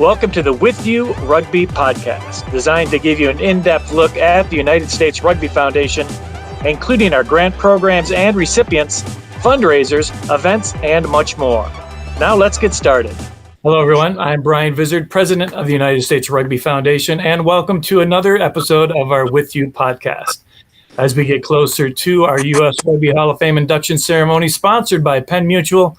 Welcome to the With You Rugby Podcast, designed to give you an in-depth look at the United States Rugby Foundation, including our grant programs and recipients, fundraisers, events, and much more. Now let's get started. Hello, everyone. I'm Brian Vizard, President of the United States Rugby Foundation, and welcome to another episode of our With You Podcast. As we get closer to our U.S. Rugby Hall of Fame induction ceremony, sponsored by Penn Mutual,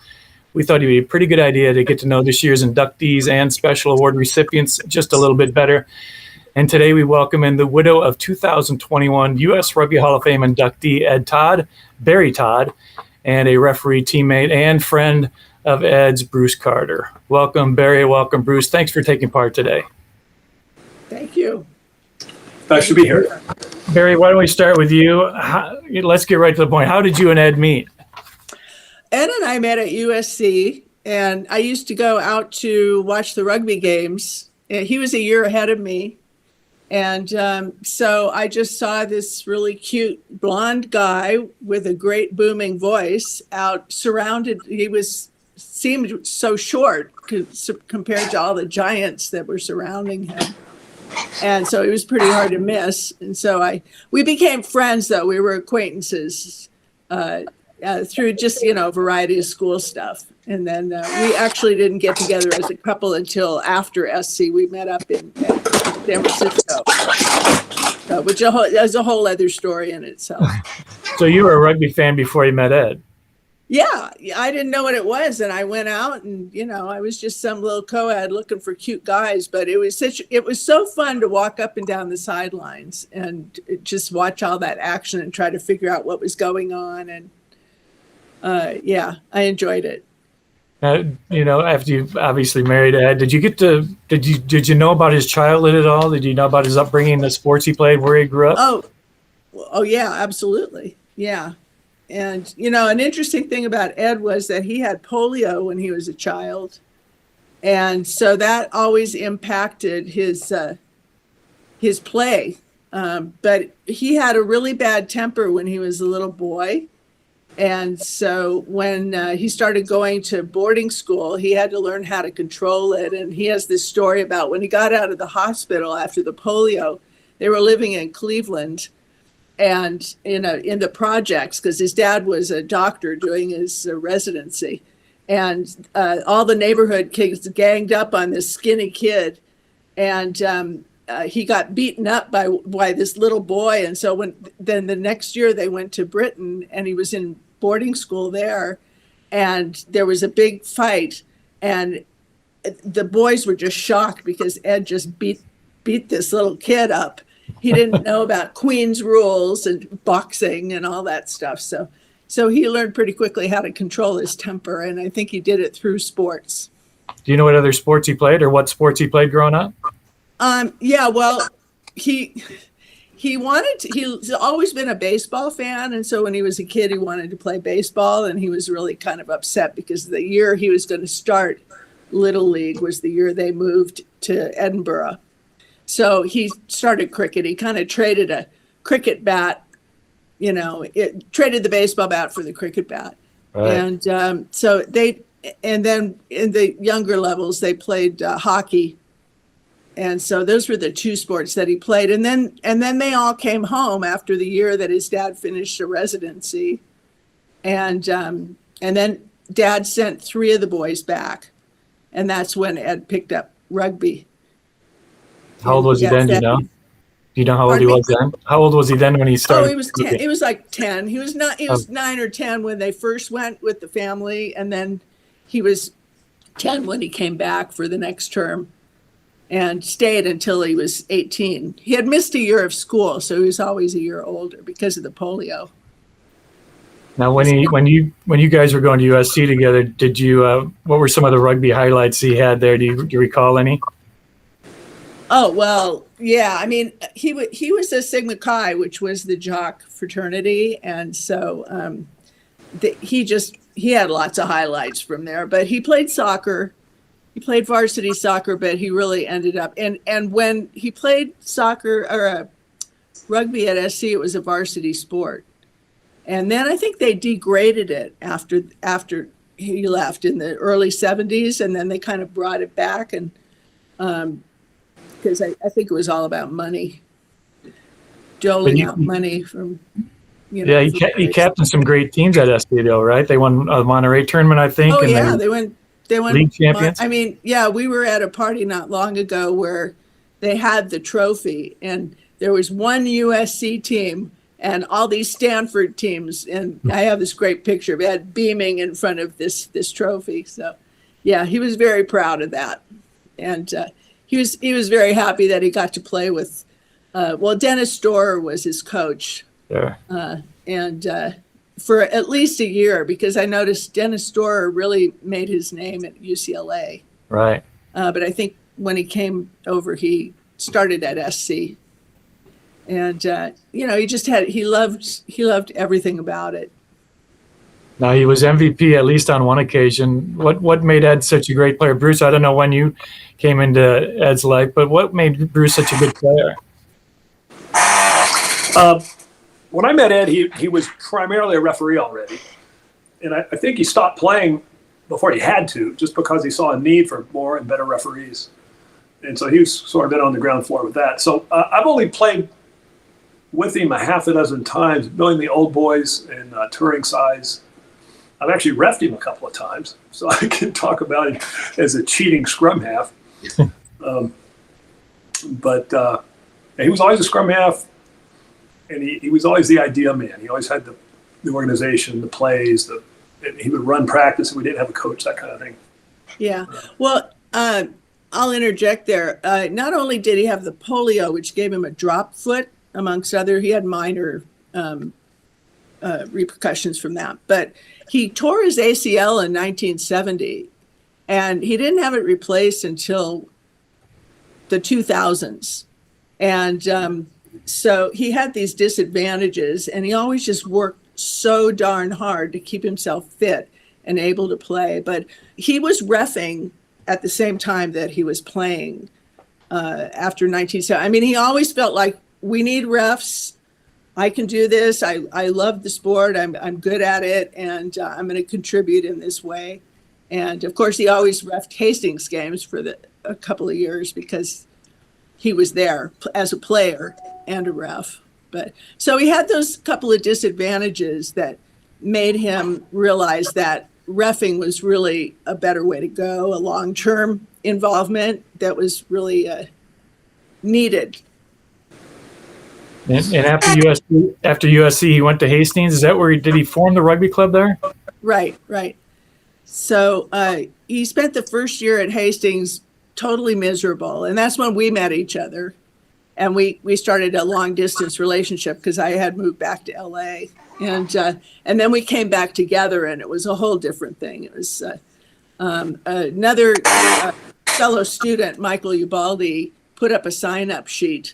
we thought it'd be a pretty good idea to get to know this year's inductees and special award recipients just a little bit better. And today we welcome in the widow of 2021 U.S. Rugby Hall of Fame inductee Ed Todd, Berry Todd, and a referee teammate and friend of Ed's, Bruce Carter. Welcome, Berry. Welcome, Bruce. Thanks for taking part today. Thank you. Nice to be here. Berry, why don't we start with you? Let's get right to the point. How did you and Ed meet? Ed and I met at USC, and I used to go out to watch the rugby games. He was a year ahead of me. And so I just saw this really cute blonde guy with a great booming voice out surrounded. Seemed so short compared to all the giants that were surrounding him. And so it was pretty hard to miss. And so we became friends, though. We were acquaintances through just, a variety of school stuff. And then we actually didn't get together as a couple until after SC. We met up in San Francisco, which is a whole other story in itself. So you were a rugby fan before you met Ed? Yeah, I didn't know what it was. And I went out and, I was just some little co-ed looking for cute guys. But it was so fun to walk up and down the sidelines and just watch all that action and try to figure out what was going on. And I enjoyed it. After you obviously married Ed, did you know about his childhood at all? Did you know about his upbringing, the sports he played, where he grew up? Oh yeah, absolutely. Yeah. And, an interesting thing about Ed was that he had polio when he was a child. And so that always impacted his play. But he had a really bad temper when he was a little boy. And so when he started going to boarding school, he had to learn how to control it. And he has this story about when he got out of the hospital after the polio, they were living in Cleveland and in the projects because his dad was a doctor doing his residency. And all the neighborhood kids ganged up on this skinny kid. And he got beaten up by this little boy. And so then the next year they went to Britain and he was in boarding school there and there was a big fight and the boys were just shocked because Ed just beat this little kid up. He didn't know about Queen's rules and boxing and all that stuff. So he learned pretty quickly how to control his temper. And I think he did it through sports. Do you know what other sports he played or what sports he played growing up? He's always been a baseball fan. And so when he was a kid, he wanted to play baseball and he was really kind of upset because the year he was going to start Little League was the year they moved to Edinburgh. So he started cricket. He kind of traded a cricket bat, traded the baseball bat for the cricket bat. Right. And and then in the younger levels, they played hockey. And so those were the two sports that he played. And then they all came home after the year that his dad finished a residency. And then Dad sent 3 of the boys back. And that's when Ed picked up rugby. How old was he then, do you know? Do you know how old he was then? How old was he then when he started? He was 10. He was like 10. He was 9 or 10 when they first went with the family. And then he was 10 when he came back for the next term. And stayed until he was 18. He had missed a year of school, so he was always a year older because of the polio. Now, when you guys were going to USC together, did you? What were some of the rugby highlights he had there? Do you recall any? Oh well, yeah. I mean, he was a Sigma Chi, which was the jock fraternity, and so he had lots of highlights from there. But he played soccer. He played varsity soccer, but he really ended up and when he played soccer or rugby at SC, it was a varsity sport. And then I think they degraded it after he left in the early 70s, and then they kind of brought it back. And because I think it was all about money, doling out money from, Yeah, he captained some great teams at SC though, right? They won a Monterey tournament, I think. Oh and yeah, they went league champions. I mean, yeah, we were at a party not long ago where they had the trophy, and there was one USC team and all these Stanford teams, and I have this great picture of Ed beaming in front of this trophy. So, yeah, he was very proud of that, and he was very happy that he got to play with. Dennis Storer was his coach, Yeah. and for at least a year, because I noticed Dennis Storer really made his name at UCLA. Right. But I think when he came over, he started at SC. And, he loved everything about it. Now, he was MVP at least on one occasion. What made Ed such a great player? Bruce, I don't know when you came into Ed's life, but what made Bruce such a good player? When I met Ed, he was primarily a referee already. And I think he stopped playing before he had to, just because he saw a need for more and better referees. And so he's sort of been on the ground floor with that. So I've only played with him a half a dozen times, knowing the old boys and touring size. I've actually reffed him a couple of times, so I can talk about him as a cheating scrum half. But he was always a scrum half, and he was always the idea man. He always had the organization, the plays, he would run practice, and we didn't have a coach, that kind of thing. Yeah. Well, I'll interject there. Not only did he have the polio, which gave him a drop foot, amongst other, he had minor repercussions from that, but he tore his ACL in 1970, and he didn't have it replaced until the 2000s. And so he had these disadvantages, and he always just worked so darn hard to keep himself fit and able to play. But he was reffing at the same time that he was playing after 1970. I mean, he always felt like, we need refs. I can do this. I love the sport. I'm good at it, and I'm going to contribute in this way. And of course, he always reffed Hastings games for a couple of years because he was there as a player and a ref. But so he had those couple of disadvantages that made him realize that reffing was really a better way to go, a long-term involvement that was really needed. And after USC, he went to Hastings. Is that where did he form the rugby club there? Right. So he spent the first year at Hastings totally miserable, and that's when we met each other, and we started a long distance relationship because I had moved back to LA, and then we came back together, and it was a whole different thing. It was another fellow student, Michael Ubaldi, put up a sign-up sheet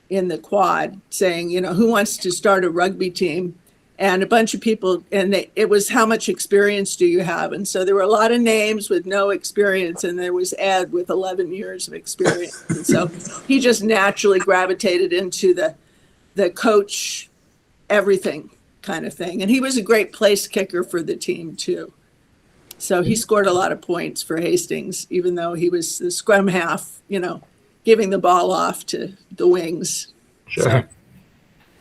in the quad saying, who wants to start a rugby team? And a bunch of people, and it was how much experience do you have? And so there were a lot of names with no experience, and there was Ed with 11 years of experience. And so he just naturally gravitated into the coach everything kind of thing. And he was a great place kicker for the team too. So he scored a lot of points for Hastings, even though he was the scrum half, giving the ball off to the wings. Sure. So.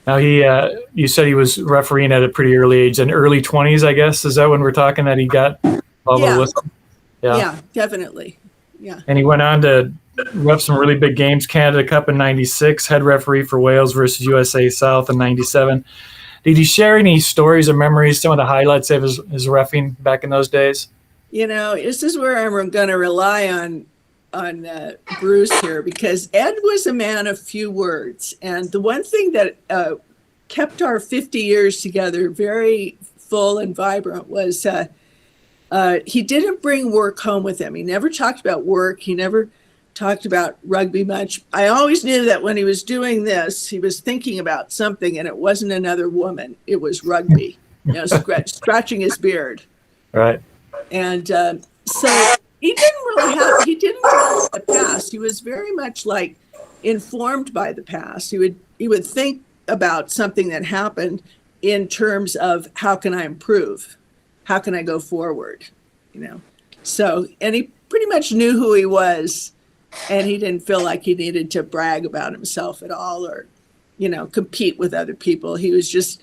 Now you said he was refereeing at a pretty early age, in early 20s, I guess. Is that when we're talking that he got all the whistle? Yeah, definitely. Yeah. And he went on to ref some really big games, Canada Cup in 96, head referee for Wales versus USA South in 97. Did he share any stories or memories, some of the highlights of his reffing back in those days? This is where I'm going to rely on Bruce here, because Ed was a man of few words, and the one thing that kept our 50 years together very full and vibrant was he didn't bring work home with him. He never talked about work. He never talked about rugby much. I always knew that when he was doing this, he was thinking about something, and it wasn't another woman. It was rugby. Scratching his beard. Right. And so he didn't have the past. He was very much like informed by the past. He would think about something that happened in terms of how can I improve? How can I go forward? So, and he pretty much knew who he was and he didn't feel like he needed to brag about himself at all or, compete with other people. He was just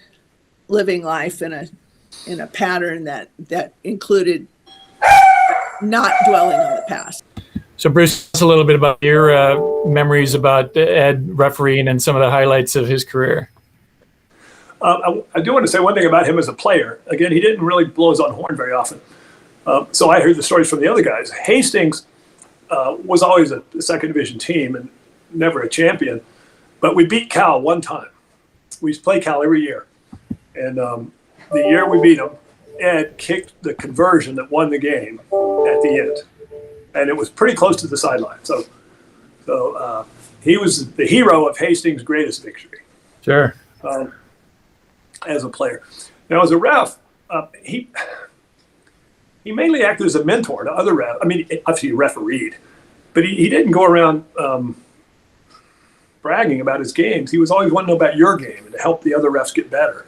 living life in a pattern that included not dwelling on the past. So Bruce, tell us a little bit about your memories about Ed refereeing and some of the highlights of his career. I do want to say one thing about him as a player. Again, he didn't really blow his own horn very often. So I heard the stories from the other guys. Hastings was always a second division team and never a champion. But we beat Cal one time. We used to play Cal every year. And the year we beat them, Ed kicked the conversion that won the game at the end. And it was pretty close to the sideline. So he was the hero of Hastings' greatest victory. Sure. As a player. Now, as a ref, he mainly acted as a mentor to other refs. I mean, obviously he refereed, but he didn't go around bragging about his games. He was always wanting to know about your game and to help the other refs get better.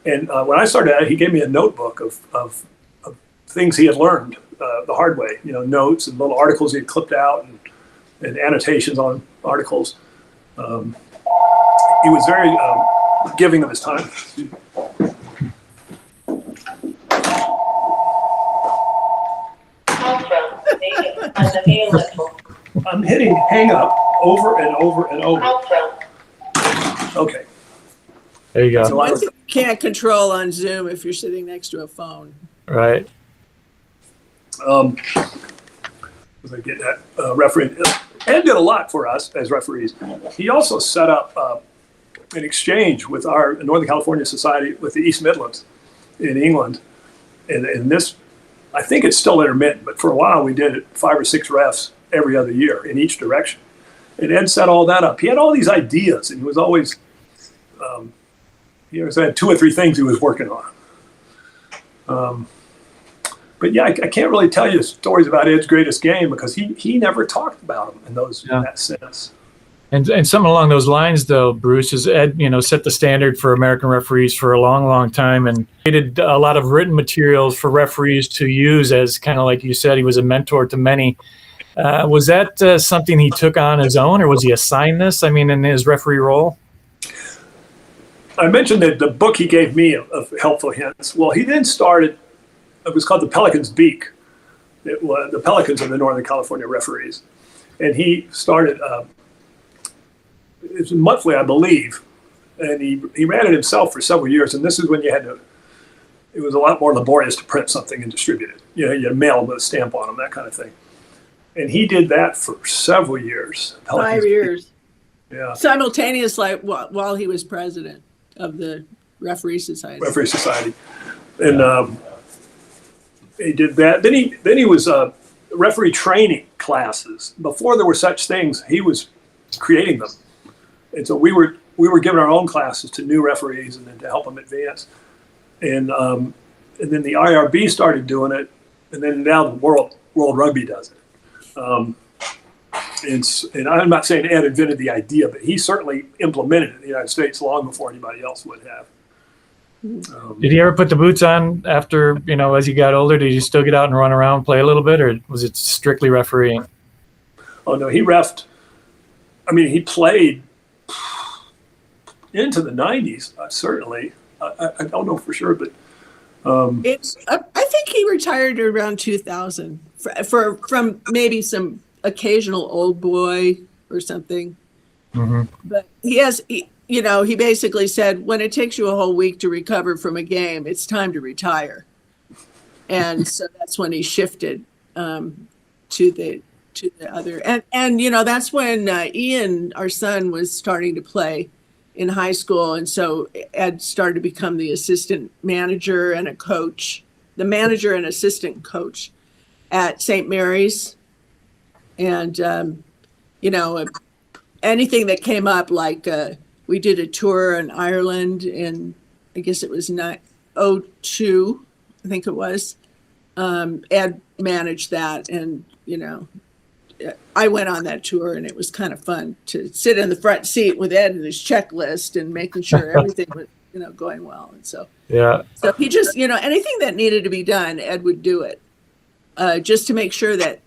And when I started out, he gave me a notebook of things he had learned the hard way, notes and little articles he had clipped out and annotations on articles. He was very giving of his time. I'm hitting hang up over and over and over. Okay. There you go. So One thing you can't control on Zoom if you're sitting next to a phone. Right. Was I get that referee? Ed did a lot for us as referees. He also set up an exchange with our Northern California Society with the East Midlands in England. And this, I think it's still intermittent, but for a while we did it 5 or 6 refs every other year in each direction. And Ed set all that up. He had all these ideas, and he was always, he always had 2 or 3 things he was working on. But yeah, I can't really tell you stories about Ed's greatest game because he never talked about them in that sense. And something along those lines, though, Bruce, is Ed, set the standard for American referees for a long, long time and created a lot of written materials for referees to use as kind of like you said, he was a mentor to many. Was that something he took on his own, or was he assigned this? I mean, in his referee role? I mentioned that the book he gave me of helpful hints. Well, he then started, it was called The Pelican's Beak. It was the Pelicans of the Northern California referees. And he started, it was monthly, I believe, and he ran it himself for several years. And this is when you had to, it was a lot more laborious to print something and distribute it. You had to mail them with a stamp on them, that kind of thing. And he did that for several years. 5 years. Yeah. Simultaneously while he was president of the Referee Society. Referee Society. And he did that. Then he was referee training classes. Before there were such things, he was creating them. And so we were giving our own classes to new referees and then to help them advance. And then the IRB started doing it, and then now the World Rugby does it. And I'm not saying Ed invented the idea, but he certainly implemented it in the United States long before anybody else would have. Did he ever put the boots on after, as he got older? Did he still get out and run around, play a little bit, or was it strictly refereeing? Oh, no, he reffed. I mean, he played into the 90s, certainly. I don't know for sure, but I think he retired around 2000 from maybe some occasional old boy or something. Mm-hmm. But he basically said, when it takes you a whole week to recover from a game, it's time to retire. And so that's when he shifted to the other. And that's when Ian, our son, was starting to play in high school. And so Ed started to become the assistant manager and a coach, the manager and assistant coach at St. Mary's. And, anything that came up, like we did a tour in Ireland in, I guess it was 2002, I think it was. Ed managed that. And, I went on that tour, and it was kind of fun to sit in the front seat with Ed and his checklist and making sure everything was, going well. And so he just, anything that needed to be done, Ed would do it, just to make sure that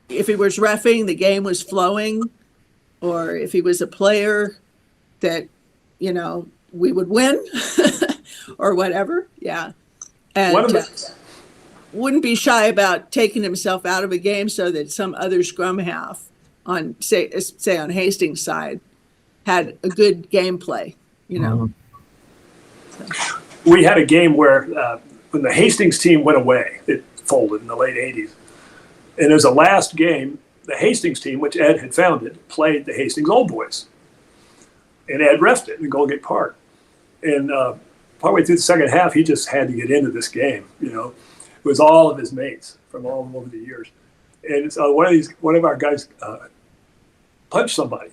if he was reffing, the game was flowing, or if he was a player that, we would win or whatever. Yeah. And wouldn't be shy about taking himself out of a game so that some other scrum half on, say on Hastings' side had a good gameplay, So. We had a game where when the Hastings team went away, it folded in the late 80s. And it was the last game, the Hastings team, which Ed had founded, played the Hastings Old Boys. And Ed reffed it in Goldgate Park. And partway through the second half, he just had to get into this game, It was all of his mates from all over the years. And so one of our guys punched somebody.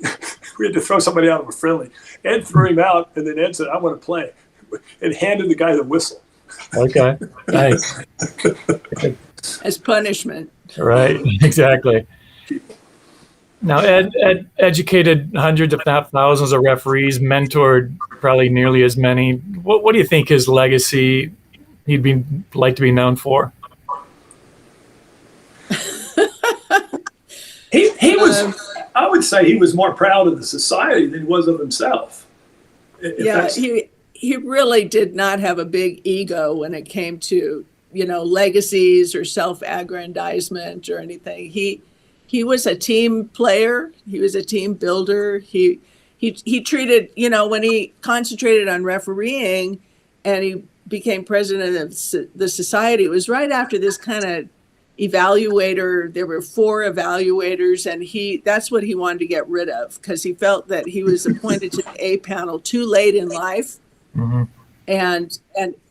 We had to throw somebody out of a friendly. Ed threw him out, and then Ed said, "I want to play," and handed the guy the whistle. Okay, nice. As punishment. Right, exactly. Now, Ed educated hundreds, if not thousands, of referees, mentored probably nearly as many. What do you think his legacy he'd like to be known for? He was, I would say he was more proud of the society than he was of himself. He really did not have a big ego when it came to, legacies or self-aggrandizement or anything. He was a team player. He was a team builder. He treated, when he concentrated on refereeing and he became president of the society, it was right after this kind of evaluator. There were 4 evaluators, and that's what he wanted to get rid of, because he felt that he was appointed to the A panel too late in life. Mm-hmm. And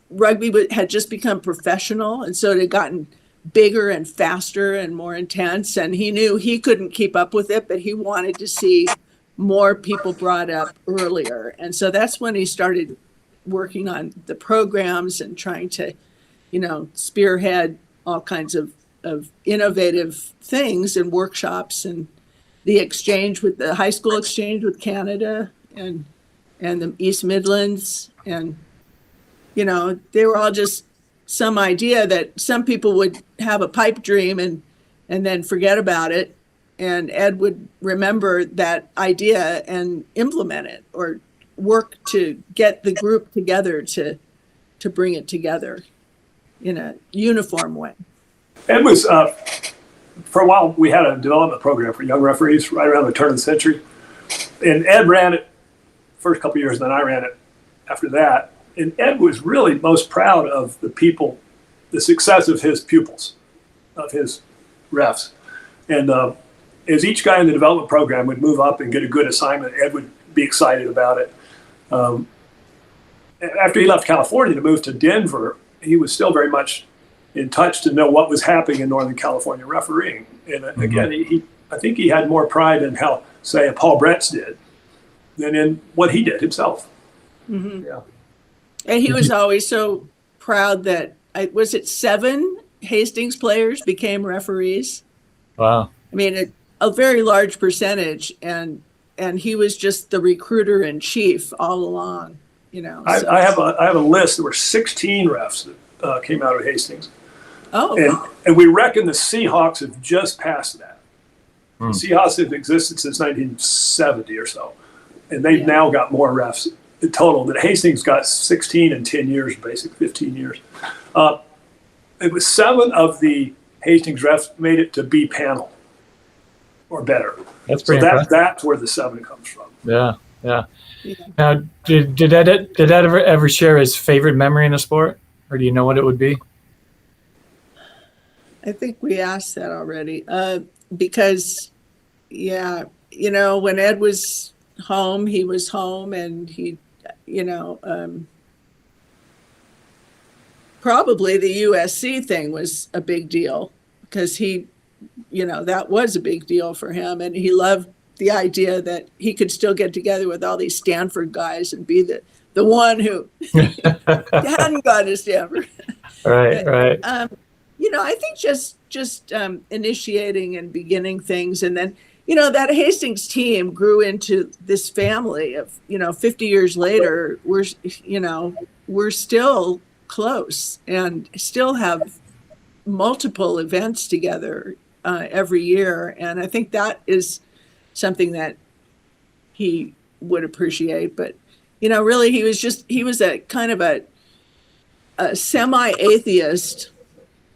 rugby had just become professional, and so it had gotten bigger and faster and more intense, and he knew he couldn't keep up with it, but he wanted to see more people brought up earlier. And so that's when he started working on the programs and trying to, spearhead all kinds of innovative things and workshops, and the exchange with the high school exchange with Canada and the East Midlands. And, they were all just some idea that some people would have a pipe dream and then forget about it. And Ed would remember that idea and implement it, or work to get the group together to bring it together in a uniform way. Ed was, for a while, we had a development program for young referees right around the turn of the century. And Ed ran it first couple of years, and then I ran it after that. And Ed was really most proud of the people, the success of his pupils, of his refs. And as each guy in the development program would move up and get a good assignment, Ed would be excited about it. After he left California to move to Denver, he was still very much in touch to know what was happening in Northern California refereeing. And again, I think he had more pride in how, say, a Paul Bretz did than in what he did himself. Mm-hmm. Yeah. And he was always so proud that, was it 7 Hastings players became referees? Wow. I mean, a very large percentage, and he was just the recruiter in chief all along, I have a list. There were 16 refs that came out of Hastings. Oh. And we reckon the Seahawks have just passed that. The Seahawks have existed since 1970 or so, and they've now got more refs in total. That Hastings got 16 in 10 years, basically 15 years. It was 7 of the Hastings refs made it to B panel or better. That's pretty impressive. That's where the 7 comes from. Yeah. Now, did Ed ever share his favorite memory in the sport, or do you know what it would be? I think we asked that already, because, when Ed was home, he was home, and he, probably the USC thing was a big deal, because he, that was a big deal for him, and he loved the idea that he could still get together with all these Stanford guys and be the one who hadn't gone to Stanford. Right. I think just initiating and beginning things, and then that Hastings team grew into this family of 50 years later. We're still close and still have multiple events together every year. And I think that is something that he would appreciate. But, really, he was a kind of a semi-atheist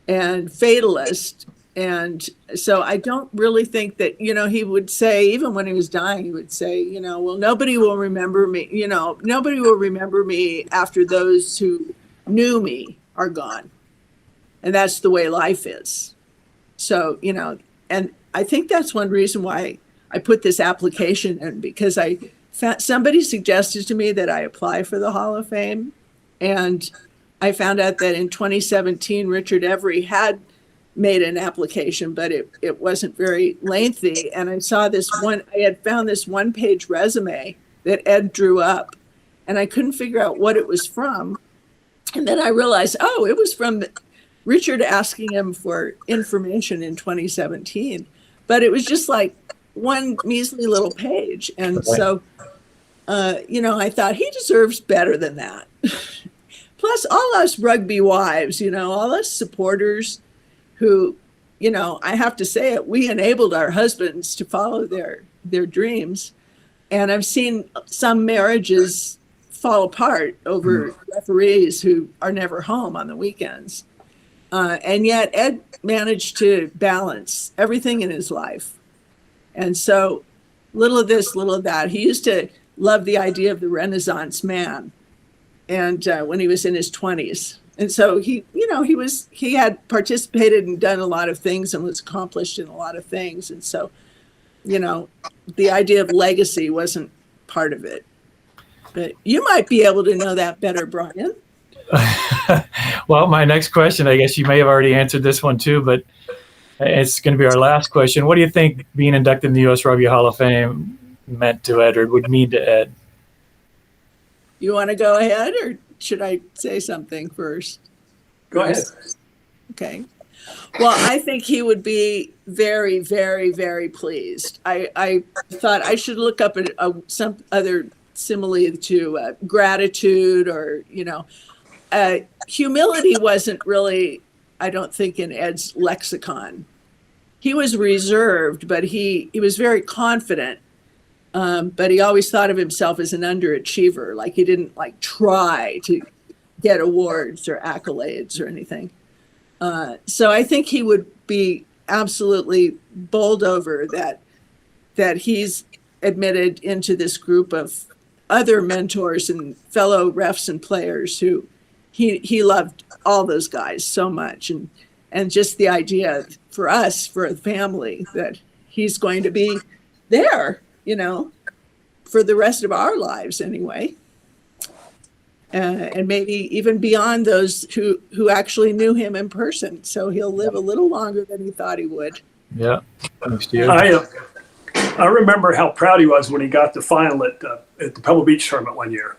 and fatalist. And so I don't really think that, he would say, even when he was dying, he would say, well, nobody will remember me, nobody will remember me after those who knew me are gone. And that's the way life is. So, and I think that's one reason why I put this application in, because somebody suggested to me that I apply for the Hall of Fame. And I found out that in 2017, Richard Every had made an application, but it wasn't very lengthy. And I had found this one-page resume that Ed drew up, and I couldn't figure out what it was from. And then I realized, it was from Richard asking him for information in 2017, but it was just like one measly little page. And so, I thought he deserves better than that. Plus all us rugby wives, all us supporters who, I have to say it, we enabled our husbands to follow their dreams. And I've seen some marriages fall apart over referees who are never home on the weekends. And yet Ed managed to balance everything in his life. And so little of this, little of that. He used to love the idea of the Renaissance man. And when he was in his 20s. And so he had participated and done a lot of things and was accomplished in a lot of things. And so, the idea of legacy wasn't part of it. But you might be able to know that better, Brian. Well, my next question, I guess you may have already answered this one too, but it's going to be our last question. What do you think being inducted in the U.S. Rugby Hall of Fame meant to Ed, or would mean to Ed? You want to go ahead, or should I say something first? Go ahead. Okay. Well, I think he would be very, very, very pleased. I thought I should look up some other simile to gratitude, or, humility wasn't really, I don't think, in Ed's lexicon. He was reserved, but he was very confident. But he always thought of himself as an underachiever. Like he didn't try to get awards or accolades or anything. So I think he would be absolutely bowled over that he's admitted into this group of other mentors and fellow refs and players who he loved all those guys so much. And just the idea for us, for the family, that he's going to be there, for the rest of our lives anyway. And maybe even beyond those who actually knew him in person. So he'll live a little longer than he thought he would. Yeah. Thanks to you. I remember how proud he was when he got the final at the Pebble Beach tournament one year.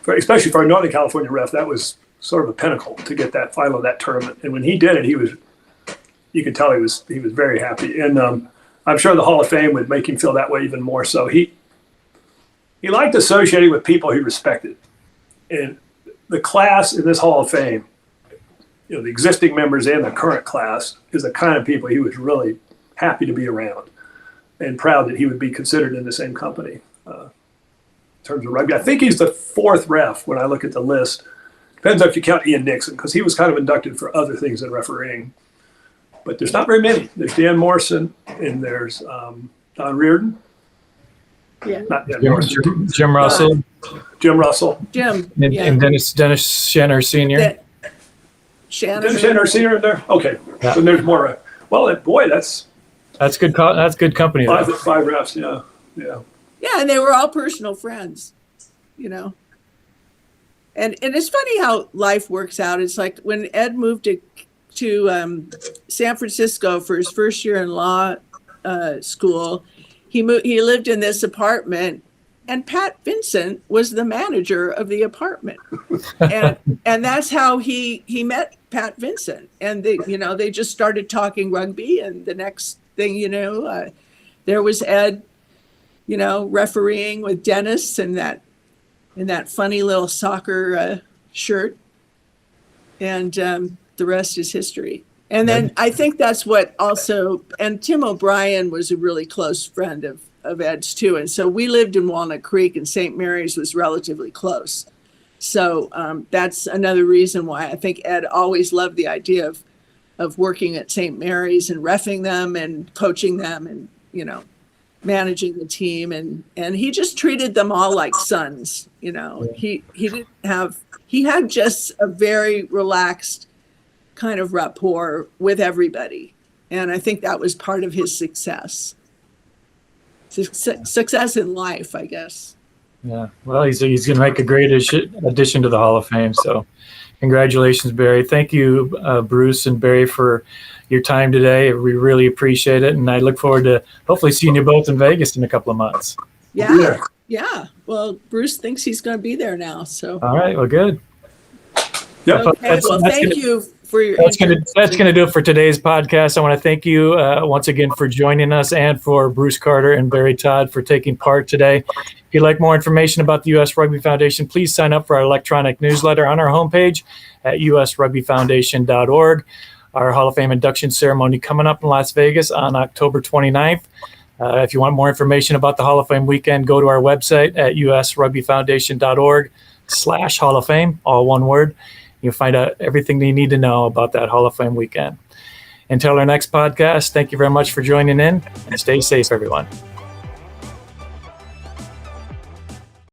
Especially for a Northern California ref, that was sort of a pinnacle to get that final of that tournament. And when he did it, you could tell he was very happy. And I'm sure the Hall of Fame would make him feel that way even more so. He liked associating with people he respected. And the class in this Hall of Fame, the existing members and the current class, is the kind of people he was really happy to be around and proud that he would be considered in the same company in terms of rugby. I think he's the fourth ref when I look at the list. Depends if you count Ian Nixon, because he was kind of inducted for other things than refereeing. But there's not very many. There's Dan Morrison, and there's Don Reardon. Yeah. Not Dan Morrison. Jim Russell. Jim Russell. Jim. And Dennis Shenner Sr. Dennis Shenner Sr. in there? Okay. Yeah. So there's more. Well, boy, that's good. That's good company. five refs. Yeah. Yeah, and they were all personal friends, And it's funny how life works out. It's like when Ed moved to San Francisco for his first year in law school, he lived in this apartment, and Pat Vincent was the manager of the apartment, and that's how he met Pat Vincent, and they just started talking rugby, and the next thing there was Ed, refereeing with Dennis in that funny little soccer shirt, and the rest is history. And then I think that's what also, and Tim O'Brien was a really close friend of Ed's too. And so we lived in Walnut Creek, and St. Mary's was relatively close. So that's another reason why I think Ed always loved the idea of working at St. Mary's and reffing them and coaching them and, you know, managing the team. And he just treated them all like sons, you know. He had just a very relaxed kind of rapport with everybody. And I think that was part of his success. Success in life, I guess. Yeah. Well, he's going to make a great addition to the Hall of Fame. So congratulations, Berry. Thank you, Bruce and Berry, for your time today. We really appreciate it. And I look forward to hopefully seeing you both in Vegas in a couple of months. Yeah. Well, Bruce thinks he's going to be there now. So. All right. Well, good. Yep. Okay. Well, thank you for your. That's gonna do it for today's podcast. I want to thank you once again for joining us, and for Bruce Carter and Berry Todd for taking part today. If you'd like more information about the US Rugby Foundation, please sign up for our electronic newsletter on our homepage at usrugbyfoundation.org. Our Hall of Fame induction ceremony coming up in Las Vegas on October 29th. If you want more information about the Hall of Fame weekend, go to our website at usrugbyfoundation.org/Hall of Fame, all one word. You'll find out everything you need to know about that Hall of Fame weekend. Until our next podcast, thank you very much for joining in, and stay safe, everyone.